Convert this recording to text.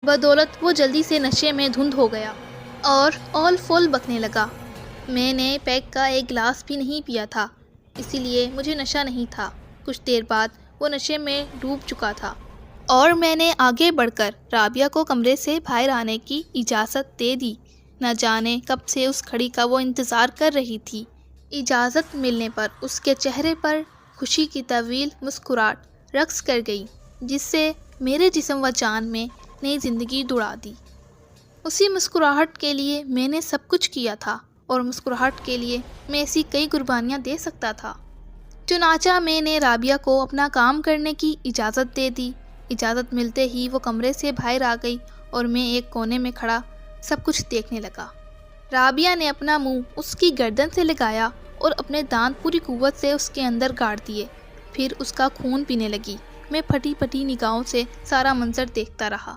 بدولت وہ جلدی سے نشے میں دھند ہو گیا اور اول فول بکنے لگا۔ میں نے پیک کا ایک گلاس بھی نہیں پیا تھا، اسی لیے مجھے نشہ نہیں تھا۔ کچھ دیر بعد وہ نشے میں ڈوب چکا تھا اور میں نے آگے بڑھ کر رابعہ کو کمرے سے باہر آنے کی اجازت دے دی۔ نہ جانے کب سے اس گھڑی کا وہ انتظار کر رہی تھی۔ اجازت ملنے پر اس کے چہرے پر خوشی کی طویل مسکراہٹ رقص کر گئی، جس سے میرے جسم و جان میں نئی زندگی دوڑا دی۔ اسی مسکراہٹ کے لیے میں نے سب کچھ کیا تھا اور مسکراہٹ کے لیے میں ایسی کئی قربانیاں دے سکتا تھا۔ چنانچہ میں نے رابعہ کو اپنا کام کرنے کی اجازت دے دی۔ اجازت ملتے ہی وہ کمرے سے باہر آ گئی اور میں ایک کونے میں کھڑا سب کچھ دیکھنے لگا۔ رابعہ نے اپنا منہ اس کی گردن سے لگایا اور اپنے دانت پوری قوت سے اس کے اندر گاڑ دیے، پھر اس کا خون پینے لگی۔ میں پھٹی پھٹی نگاہوں سے سارا منظر دیکھتا رہا۔